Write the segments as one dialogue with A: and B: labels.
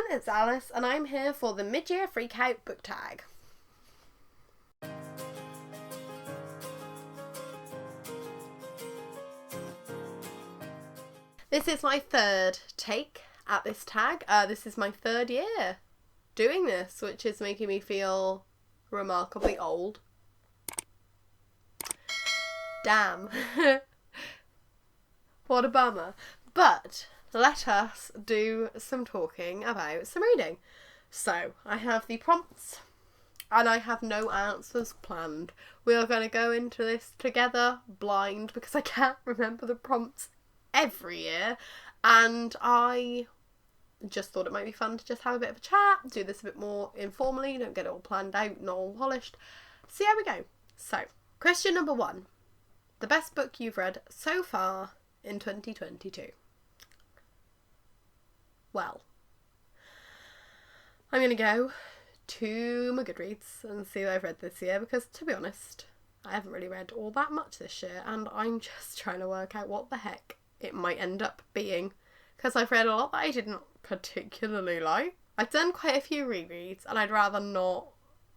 A: it's Alyce and I'm here for the mid-year freakout book tag. This is my third take at this tag. This is my third year doing this, which is making me feel remarkably old. Damn. What a bummer. But let us do some talking about some reading. So, I have the prompts and I have no answers planned. We are going to go into this together blind because I can't remember the prompts every year, and I just thought it might be fun to just have a bit of a chat, do this a bit more informally, don't get it all planned out, not all polished. See how we go. So, question number 1. The best book you've read so far in 2022. Well, I'm going to go to my Goodreads and see what I've read this year, because to be honest, I haven't really read all that much this year and I'm just trying to work out what the heck it might end up being, because I've read a lot that I didn't particularly like. I've done quite a few rereads and I'd rather not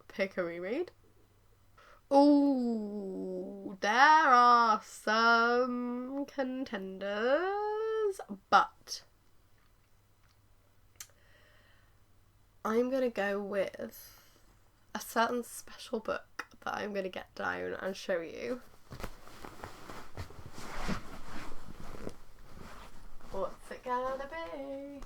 A: pick a reread. Ooh, there are some contenders, but I'm going to go with a certain special book that I'm going to get down and show you. What's it gonna be?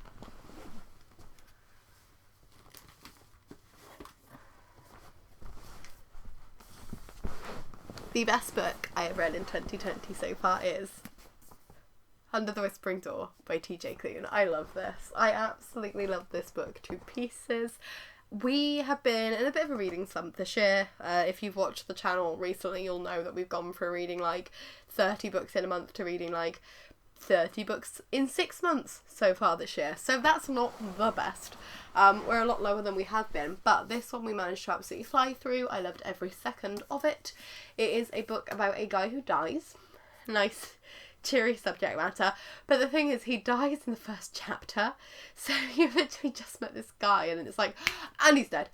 A: The best book I have read in 2020 so far is Under the Whispering Door by TJ Klune. I love this. I absolutely love this book to pieces. We have been in a bit of a reading slump this year. If you've watched the channel recently, you'll know that we've gone from reading like 30 books in a month to reading like 30 books in 6 months so far this year. So that's not the best. We're a lot lower than we have been, but this one we managed to absolutely fly through. I loved every second of it. It is a book about a guy who dies. Nice cheery subject matter, but the thing is he dies in the first chapter, so you literally just met this guy and then it's like, and he's dead.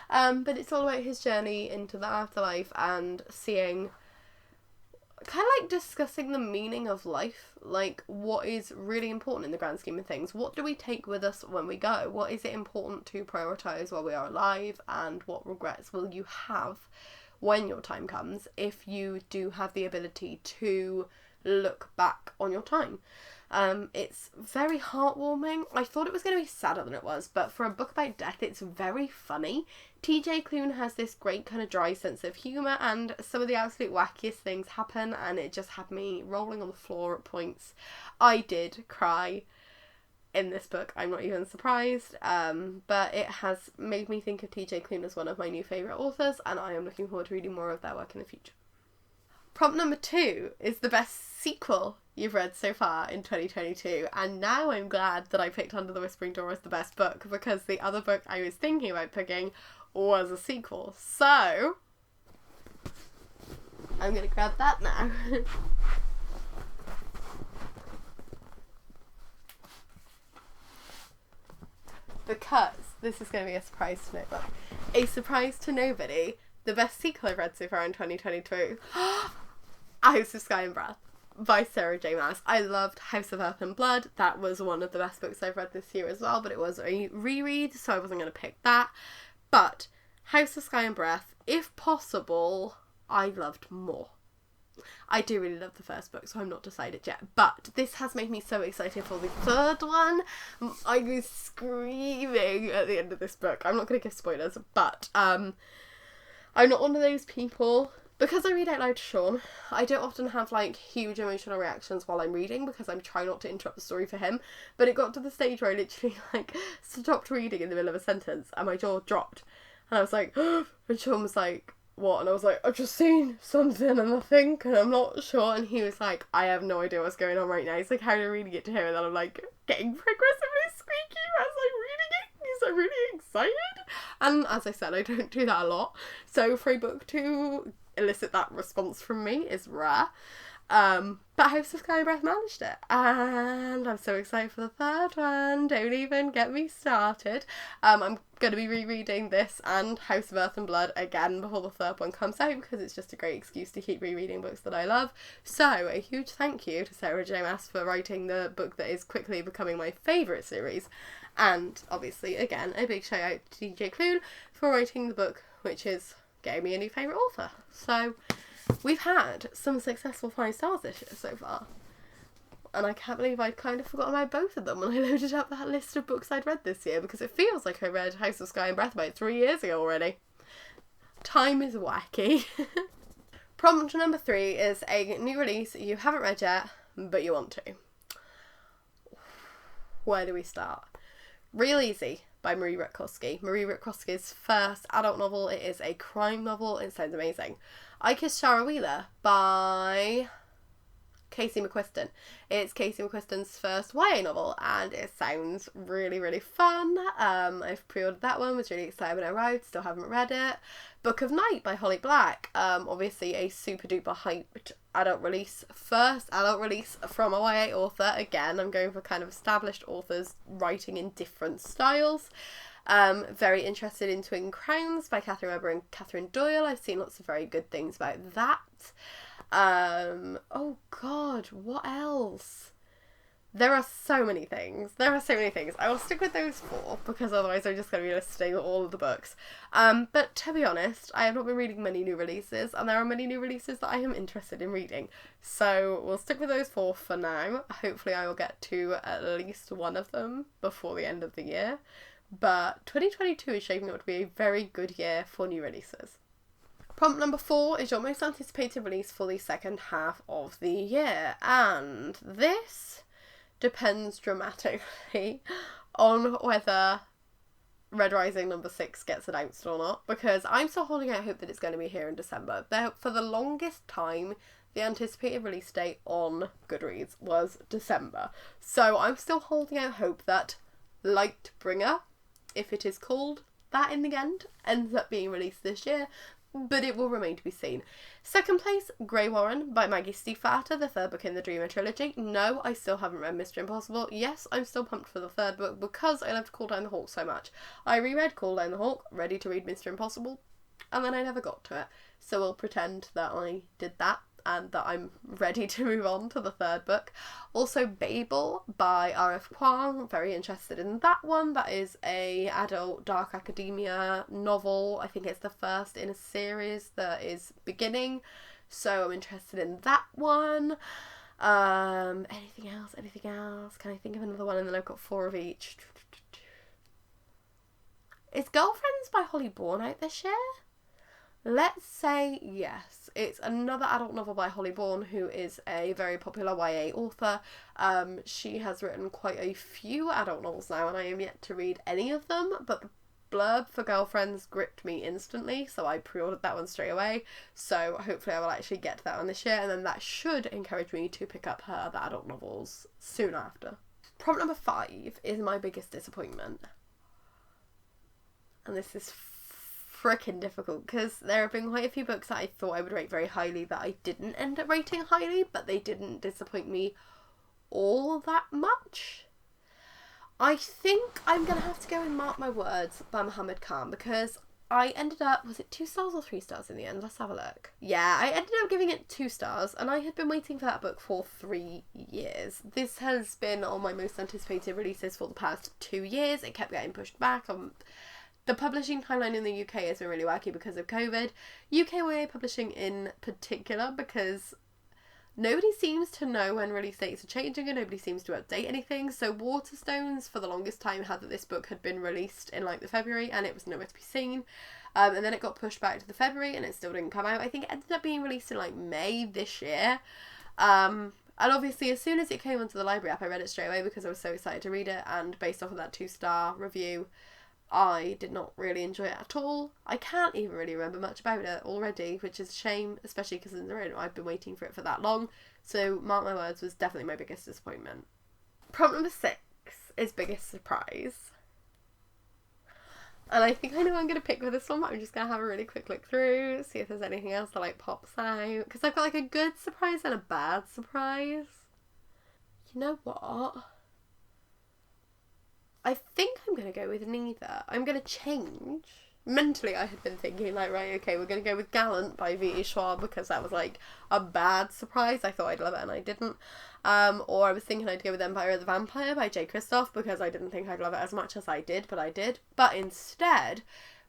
A: But it's all about his journey into the afterlife and seeing, kind of like discussing the meaning of life, like what is really important in the grand scheme of things. What do we take with us when we go? What is it important to prioritise while we are alive, and what regrets will you have when your time comes, if you do have the ability to look back on your time. It's very heartwarming. I thought it was going to be sadder than it was, but for a book about death, it's very funny. TJ Klune has this great kind of dry sense of humour, and some of the absolute wackiest things happen, and it just had me rolling on the floor at points. I did cry in this book, I'm not even surprised, but it has made me think of TJ Klune as one of my new favourite authors, and I am looking forward to reading more of their work in the future. Prompt number 2 is the best sequel you've read so far in 2022, and now I'm glad that I picked Under the Whispering Door as the best book, because the other book I was thinking about picking was a sequel. So I'm going to grab that now. Because this is going to be a surprise to nobody. A surprise to nobody. The best sequel I've read so far in 2022. House of Sky and Breath by Sarah J. Maas. I loved House of Earth and Blood. That was one of the best books I've read this year as well, but it was a reread, so I wasn't going to pick that. But House of Sky and Breath, if possible, I loved more. I do really love the first book, so I'm not decided yet, but this has made me so excited for the third one. I was screaming at the end of this book. I'm not going to give spoilers, but I'm not one of those people, because I read out loud to Sean, I don't often have like huge emotional reactions while I'm reading, because I'm trying not to interrupt the story for him, but it got to the stage where I literally like stopped reading in the middle of a sentence and my jaw dropped, and I was like, and Sean was like, what? And I was like, I've just seen something and I think, and I'm not sure. And he was like, I have no idea what's going on right now. He's like, how are you reading it to him? And then I'm like getting progressively squeaky as I'm reading it because I'm really excited. And as I said, I don't do that a lot. So for a book to elicit that response from me is rare. But House of Sky and Breath managed it, and I'm so excited for the third one. Don't even get me started. I'm going to be rereading this and House of Earth and Blood again before the third one comes out, because it's just a great excuse to keep rereading books that I love. So a huge thank you to Sarah J. Maas for writing the book that is quickly becoming my favourite series, and obviously again a big shout out to DJ Clune for writing the book which is getting me a new favourite author. So we've had some successful 5 stars this year so far. And I can't believe I'd kind of forgotten about both of them when I loaded up that list of books I'd read this year, because it feels like I read House of Sky and Breath about 3 years ago already. Time is wacky. Prompt number 3 is a new release you haven't read yet, but you want to. Where do we start? Real Easy by Marie Rutkowski. Marie Rutkowski's first adult novel. It is a crime novel. It sounds amazing. I Kissed Shara Wheeler by Casey McQuiston. It's Casey McQuiston's first YA novel, and it sounds really, really fun. I've pre-ordered that one, was really excited when I arrived, still haven't read it. Book of Night by Holly Black. Obviously a super duper hyped adult release. First adult release from a YA author. Again, I'm going for kind of established authors writing in different styles. Very interested in Twin Crowns by Catherine Webber and Catherine Doyle. I've seen lots of very good things about that. Oh god, what else? There are so many things. I will stick with those 4 because otherwise I'm just going to be listing all of the books. But to be honest, I have not been reading many new releases, and there are many new releases that I am interested in reading. So we'll stick with those 4 for now. Hopefully I will get to at least one of them before the end of the year. But 2022 is shaping up to be a very good year for new releases. Prompt number 4 is your most anticipated release for the second half of the year, and this depends dramatically on whether Red Rising number 6 gets announced or not, because I'm still holding out hope that it's going to be here in December. For the longest time, the anticipated release date on Goodreads was December, so I'm still holding out hope that Lightbringer, if it is called that in the end, ends up being released this year, but it will remain to be seen. Second place, Grey Warren by Maggie Stiefvater, the third book in the Dreamer trilogy. No, I still haven't read Mr. Impossible. Yes, I'm still pumped for the third book because I loved Call Down the Hawk so much. I reread Call Down the Hawk, ready to read Mr. Impossible, and then I never got to it. So we'll pretend that I did that and that I'm ready to move on to the third book. Also Babel by R.F. Kuang, very interested in that one. That is a adult dark academia novel. I think it's the first in a series that is beginning, so I'm interested in that one. Anything else? Can I think of another one? And then I've got 4 of each. Is Girlfriends by Holly Bourne out this year? Let's say yes. It's another adult novel by Holly Bourne, who is a very popular YA author. She has written quite a few adult novels now, and I am yet to read any of them, but the blurb for Girlfriends gripped me instantly, so I pre-ordered that one straight away. So hopefully I will actually get to that one this year, and then that should encourage me to pick up her other adult novels soon after. Prompt number 5 is my biggest disappointment. And this is freaking difficult because there have been quite a few books that I thought I would rate very highly that I didn't end up rating highly, but they didn't disappoint me all that much. I think I'm going to have to go and Mark My Words by Muhammad Khan, because I ended up, was it 2 stars or 3 stars in the end? Let's have a look. Yeah, I ended up giving it 2 stars, and I had been waiting for that book for 3 years. This has been on my most anticipated releases for the past 2 years. It kept getting pushed back. The publishing timeline in the UK has been really wacky because of COVID. UK YA publishing in particular, because nobody seems to know when release dates are changing and nobody seems to update anything. So Waterstones for the longest time had that this book had been released in like the February and it was nowhere to be seen. And then it got pushed back to the February and it still didn't come out. I think it ended up being released in like May this year. And obviously as soon as it came onto the library app, I read it straight away because I was so excited to read it, and based off of that 2-star review, I did not really enjoy it at all. I can't even really remember much about it already, which is a shame, especially because I've been waiting for it for that long. So Mark My Words was definitely my biggest disappointment. Prompt number 6 is biggest surprise. And I think I know what I'm going to pick with this one, but I'm just going to have a really quick look through, see if there's anything else that like pops out. Because I've got like a good surprise and a bad surprise. You know what? I think I'm going to go with neither. I'm going to change. Mentally, I had been thinking like, right, okay, we're going to go with Gallant by V.E. Schwab because that was like a bad surprise. I thought I'd love it and I didn't. Or I was thinking I'd go with Empire of the Vampire by J. Kristoff because I didn't think I'd love it as much as I did, but I did. But instead,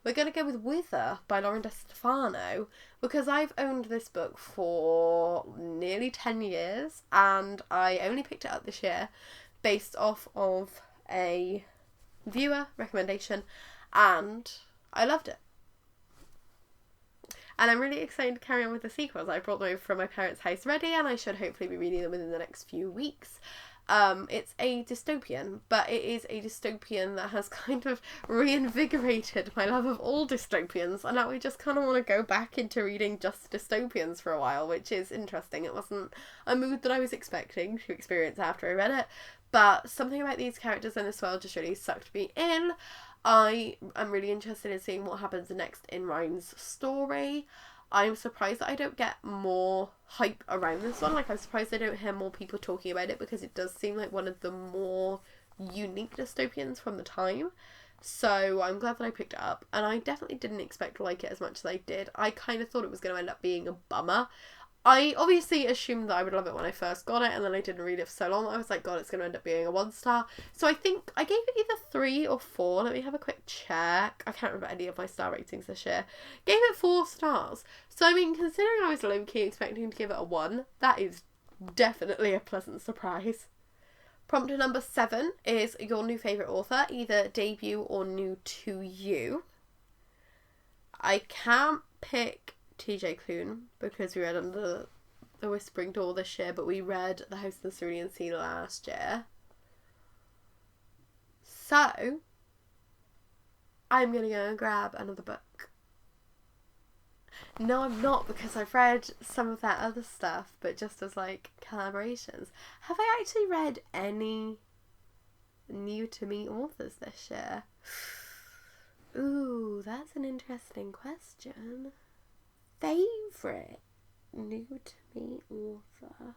A: we're going to go with Wither by Lauren DeStefano because I've owned this book for nearly 10 years and I only picked it up this year based off of a viewer recommendation and I loved it. And I'm really excited to carry on with the sequels. I brought them over from my parents' house ready and I should hopefully be reading them within the next few weeks. It's a dystopian, but it is a dystopian that has kind of reinvigorated my love of all dystopians, and now I just kind of want to go back into reading just dystopians for a while, which is interesting. It wasn't a mood that I was expecting to experience after I read it, but something about these characters in this world just really sucked me in. I am really interested in seeing what happens next in Ryan's story. I'm surprised that I don't get more hype around this one. Like, I'm surprised I don't hear more people talking about it because it does seem like one of the more unique dystopians from the time. So I'm glad that I picked it up. And I definitely didn't expect to like it as much as I did. I kind of thought it was going to end up being a bummer. I obviously assumed that I would love it when I first got it, and then I didn't read it for so long. I was like, God, it's going to end up being a 1-star. So I think I gave it either 3 or 4. Let me have a quick check. I can't remember any of my star ratings this year. Gave it 4 stars. So, I mean, considering I was low-key expecting to give it a 1, that is definitely a pleasant surprise. Prompt number 7 is your new favourite author, either debut or new to you. I can't pick TJ Klune because we read Under the Whispering Door this year, but we read The House of the Cerulean Sea last year. So, I'm going to go and grab another book. No, I'm not, because I've read some of that other stuff, but just as like collaborations. Have I actually read any new to me authors this year? Ooh, that's an interesting question. Favourite new to me author?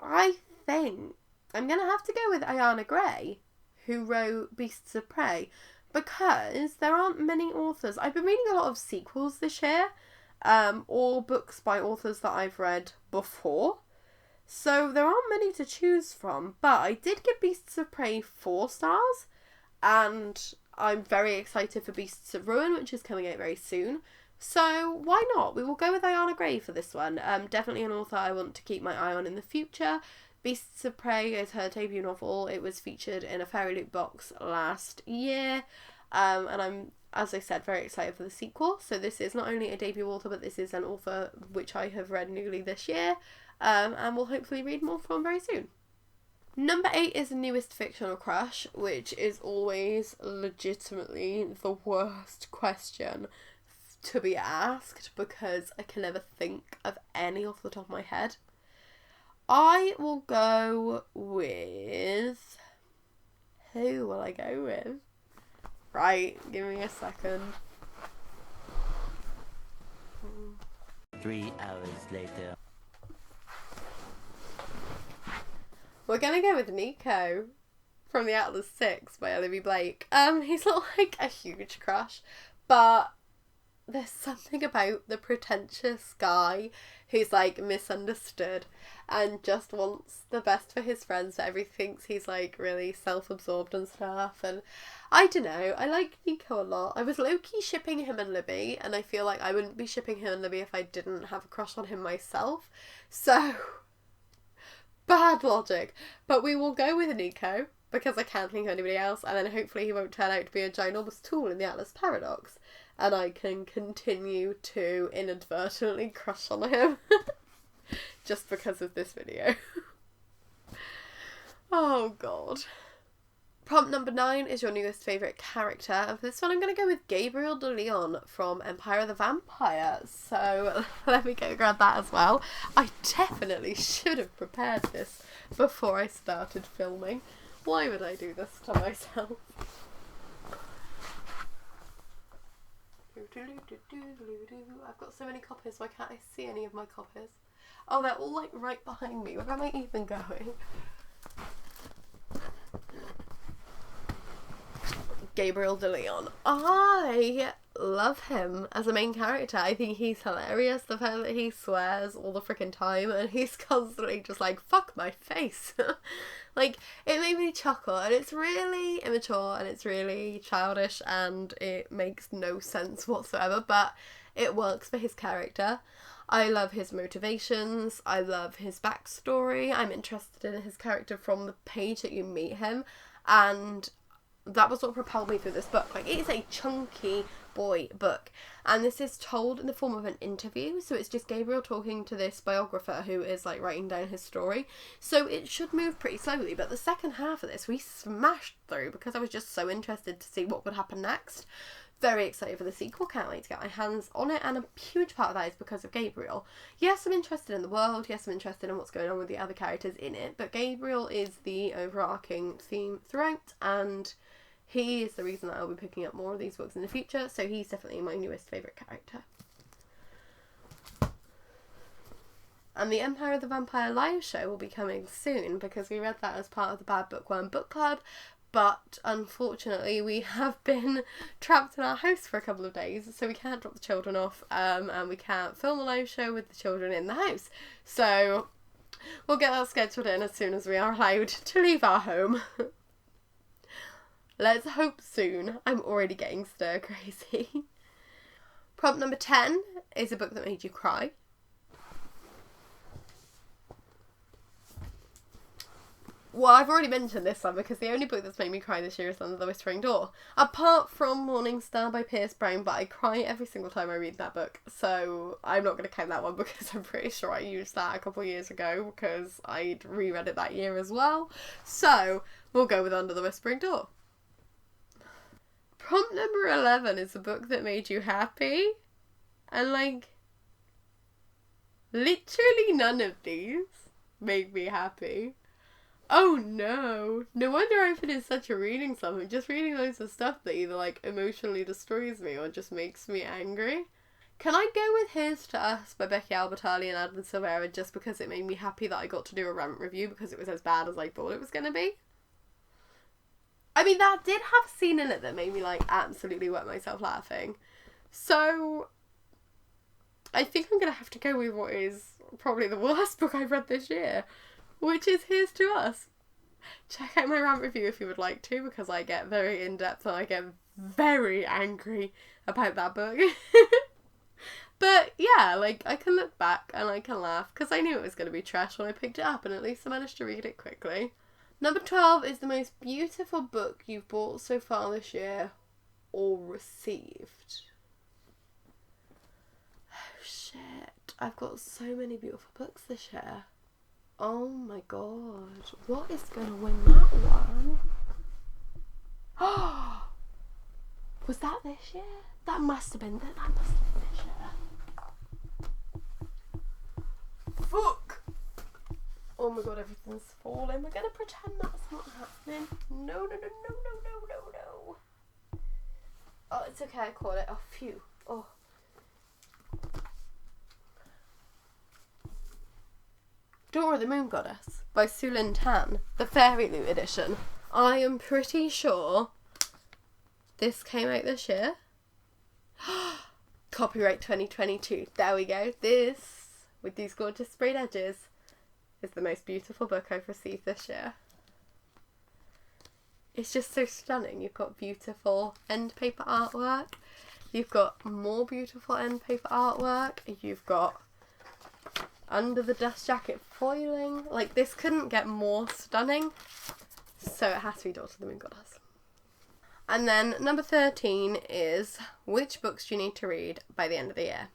A: I think I'm going to have to go with Ayana Gray, who wrote Beasts of Prey, because there aren't many authors. I've been reading a lot of sequels this year, or books by authors that I've read before, so there aren't many to choose from, but I did give Beasts of Prey 4 stars, and I'm very excited for Beasts of Ruin, which is coming out very soon. So why not? We will go with Ayana Gray for this one. Definitely an author I want to keep my eye on in the future. Beasts of Prey is her debut novel. It was featured in a Fairy Loot box last year. And I'm, as I said, very excited for the sequel. So this is not only a debut author, but this is an author which I have read newly this year. And will hopefully read more from very soon. Number 8 is Newest Fictional Crush, which is always legitimately the worst question to be asked because I can never think of any off the top of my head. I will go with... Who will I go with? Right, give me a second.
B: 3 hours later.
A: We're gonna go with Nico from the Atlas 6 by Olivia Blake. He's not like a huge crush, but there's something about the pretentious guy who's like misunderstood and just wants the best for his friends, but everyone thinks he's like really self-absorbed and stuff, and I don't know, I like Nico a lot. I was low-key shipping him and Libby, and I feel like I wouldn't be shipping him and Libby if I didn't have a crush on him myself, so bad logic, but we will go with Nico because I can't think of anybody else, and then hopefully he won't turn out to be a ginormous tool in the Atlas Paradox. And I can continue to inadvertently crush on him just because of this video. Oh god. Prompt number 9 is your newest favourite character. And for this one I'm going to go with Gabriel de Leon from Empire of the Vampire. So let me go grab that as well. I definitely should have prepared this before I started filming. Why would I do this to myself? I've got so many copies, why can't I see any of my copies? Oh, they're all like right behind me. Where am I even going? Gabriel de Leon. I love him as a main character. I think he's hilarious. The fact that he swears all the freaking time and he's constantly just like, fuck my face. Like, it made me chuckle, and it's really immature and it's really childish and it makes no sense whatsoever, but it works for his character. I love his motivations, I love his backstory, I'm interested in his character from the page that you meet him, and that was what propelled me through this book. Like, it is a chunky boy book, and this is told in the form of an interview, so it's just Gabriel talking to this biographer who is like writing down his story, so it should move pretty slowly. But the second half of this we smashed through because I was just so interested to see what would happen next. Very excited for the sequel, can't wait to get my hands on it, and a huge part of that is because of Gabriel. Yes, I'm interested in the world, yes, I'm interested in what's going on with the other characters in it, but Gabriel is the overarching theme throughout, and he is the reason that I'll be picking up more of these books in the future, so he's definitely my newest favourite character. And the Empire of the Vampire live show will be coming soon, because we read that as part of the Bad Bookworm book club, but unfortunately we have been trapped in our house for a couple of days, so we can't drop the children off, and we can't film a live show with the children in the house. So we'll get that scheduled in as soon as we are allowed to leave our home. Let's hope soon. I'm already getting stir crazy. Prompt number 10 is a book that made you cry. Well, I've already mentioned this one because the only book that's made me cry this year is Under the Whispering Door. Apart from Morning Star by Pierce Brown, but I cry every single time I read that book, so I'm not going to count that one because I'm pretty sure I used that a couple of years ago because I'd reread it that year as well. So we'll go with Under the Whispering Door. Prompt number 11 is a book that made you happy, and like, literally none of these made me happy. Oh no, no wonder I've been in such a reading slump. I'm just reading loads of stuff that either like emotionally destroys me or just makes me angry. Can I go with Here's to Us by Becky Albertalli and Advin Silvera just because it made me happy that I got to do a rant review because it was as bad as I thought it was going to be? I mean, that did have a scene in it that made me like absolutely wet myself laughing. So I think I'm going to have to go with what is probably the worst book I've read this year, which is Here's to Us. Check out my rant review if you would like to, because I get very in-depth and I get very angry about that book. But yeah, like, I can look back and I can laugh because I knew it was going to be trash when I picked it up, and at least I managed to read it quickly. Number 12 is the most beautiful book you've bought so far this year or received. Oh shit, I've got so many beautiful books this year. Oh my god, what is going to win that one? Oh, was that this year? That must have been this year. Fuck! Oh my god, everything's falling. We're gonna pretend that's not happening. No. Oh, it's okay, I caught it. Oh, phew. Oh. Dora the Moon Goddess by Sulin Tan, the Fairy Loot edition. I am pretty sure this came out this year. Copyright 2022. There we go. This, with these gorgeous sprayed edges, is the most beautiful book I've received this year. It's just so stunning. You've got beautiful end paper artwork. You've got more beautiful end paper artwork. You've got under the dust jacket foiling. Like, this couldn't get more stunning. So it has to be Daughter of the Moon Goddess. And then number 13 is Which Books Do You Need to Read by the End of the Year?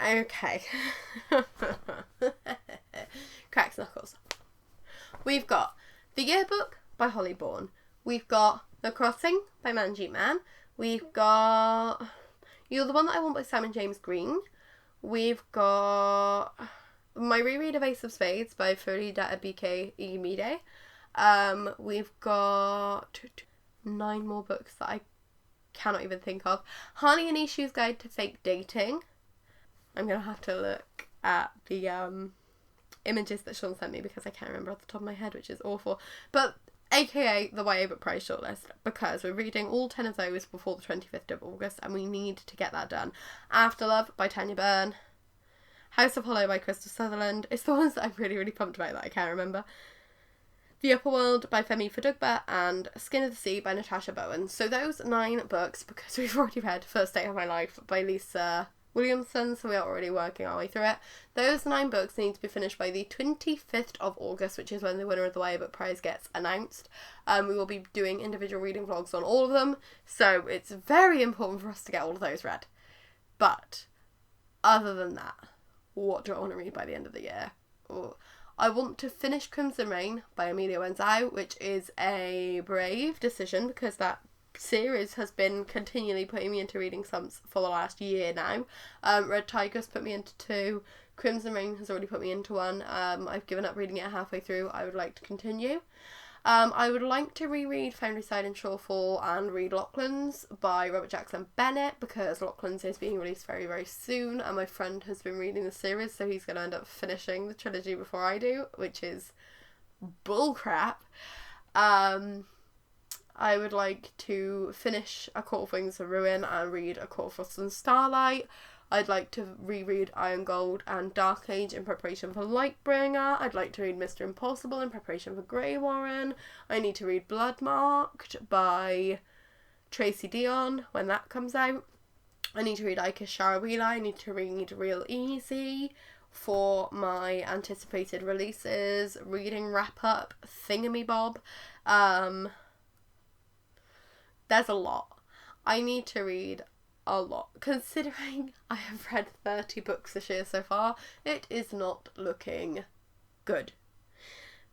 A: Okay. Cracks knuckles. We've got The Yearbook by Holly Bourne. We've got The Crossing by Manjeet Man. We've got You're the One That I Want by Simon James Green. We've got my reread of Ace of Spades by Farida Abike Iyimide. We've got 9 more books that I cannot even think of. Honey and Issue's Guide to Fake Dating. I'm going to have to look at the images that Sean sent me because I can't remember off the top of my head, which is awful. But aka the YA Book Prize shortlist, because we're reading all 10 of those before the 25th of August and we need to get that done. Afterlove by TANYA BYRNE. House of Hollow by Crystal Sutherland. It's the ones that I'm really, really pumped about that I can't remember. The Upper World by Femi Fadugba and Skin of the Sea by NATASHA BOWEN. So those 9 books, because we've already read First Day of My Life by Lisa Williamson, so we are already working our way through it. Those 9 books need to be finished by the 25th of August, which is when the winner of the YA Book Prize gets announced. We will be doing individual reading vlogs on all of them, so it's very important for us to get all of those read. But other than that, what do I want to read by the end of the year? I want to finish Crimson Rain by Amelia Wenzhou, which is a brave decision because that series has been continually putting me into reading slumps for the last year now. Red Tiger's put me into 2. Crimson Rain has already put me into 1. I've given up reading it halfway through. I would like to continue. I would like to reread Foundryside and Shorefall and read Lachlan's by Robert Jackson Bennett because Lachlan's is being released very, very soon and my friend has been reading the series, so he's going to end up finishing the trilogy before I do, which is bullcrap. I would like to finish A Court of Wings of Ruin and read A Court of Frost and Starlight. I'd like to reread Iron Gold and Dark Age in preparation for Lightbringer. I'd like to read Mr. Impossible in preparation for Grey Warren. I need to read Bloodmarked by Tracy Dion when that comes out. I need to read Ika Sharawila. I need to read Real Easy for my anticipated releases. Reading wrap-up thingamabob. There's a lot. I need to read a lot. Considering I have read 30 books this year so far, it is not looking good.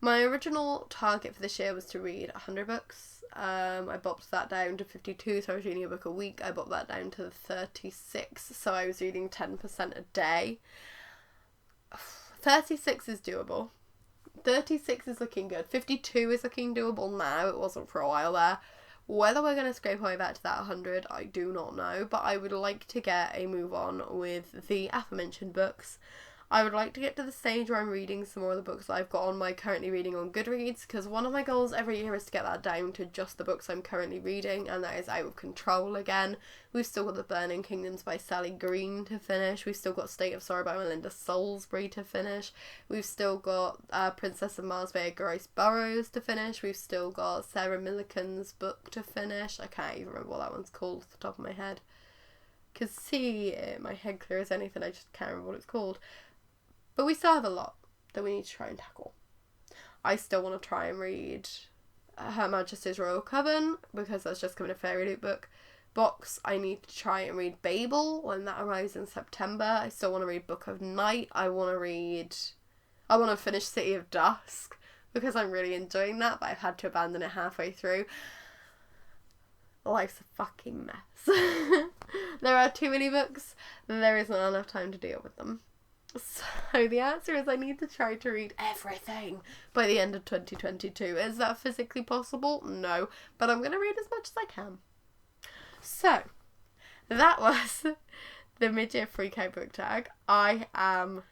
A: My original target for this year was to read 100 books. I bopped that down to 52, so I was reading a book a week. I bopped that down to 36, so I was reading 10% a day. 36 is doable. 36 is looking good. 52 is looking doable now. It wasn't for a while there. Whether we're going to scrape our way back to that 100, I do not know, but I would like to get a move on with the aforementioned books. I would like to get to the stage where I'm reading some more of the books that I've got on my currently reading on Goodreads, because one of my goals every year is to get that down to just the books I'm currently reading, and that is out of control again. We've still got The Burning Kingdoms by Sally Green to finish. We've still got State of Sorrow by Melinda Salisbury to finish. We've still got Princess of Mars by Grace Burrows to finish. We've still got Sarah Millican's book to finish. I can't even remember what that one's called off the top of my head. Because see, my head clear as anything, I just can't remember what it's called. But we still have a lot that we need to try and tackle. I still want to try and read Her Majesty's Royal Coven, because that's just coming a Fairy Loot book box. I need to try and read Babel when that arrives in September. I still want to read Book of Night. I want to finish City of Dusk, because I'm really enjoying that, but I've had to abandon it halfway through. Life's a fucking mess. There are too many books, there is not enough time to deal with them. So the answer is I need to try to read everything by the end of 2022. Is that physically possible? No. But I'm going to read as much as I can. So, that was the mid-year freak out book tag. I am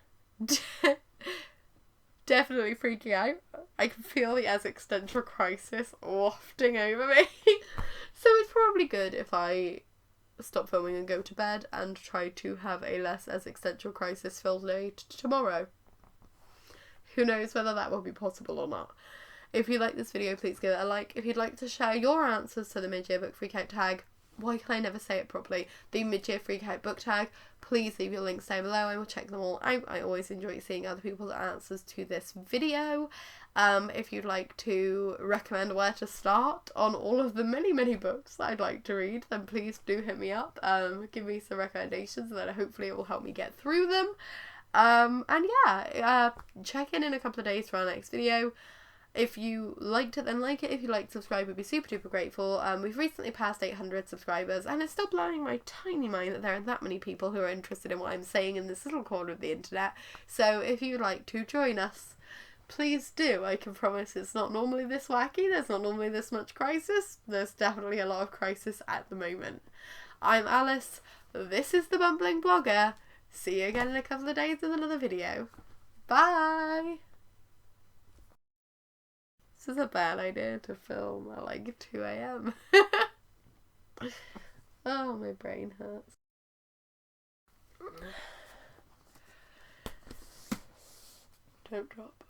A: definitely freaking out. I can feel the existential crisis wafting over me. So it's probably good if I stop filming and go to bed and try to have a less existential crisis filled day tomorrow. Who knows whether that will be possible or not. If you like this video, please give it a like. If you'd like to share your answers to the mid-year book freakout tag, why can I never say it properly? The mid-year freakout book tag, please leave your links down below. I will check them all out. I always enjoy seeing other people's answers to this video. If you'd like to recommend where to start on all of the many, many books that I'd like to read, then please do hit me up. Give me some recommendations, and then hopefully it will help me get through them. And yeah, check in a couple of days for our next video. If you liked it, then like it. If you like to subscribe, we'd be super duper grateful. We've recently passed 800 subscribers, and it's still blowing my tiny mind that there are that many people who are interested in what I'm saying in this little corner of the internet. So if you'd like to join us, please do. I can promise it's not normally this wacky. There's not normally this much crisis. There's definitely a lot of crisis at the moment. I'm Alyce. This is the Bumbling Blogger. See you again in a couple of days with another video. Bye! This is a bad idea to film at like 2 a.m. Oh, my brain hurts. Don't drop.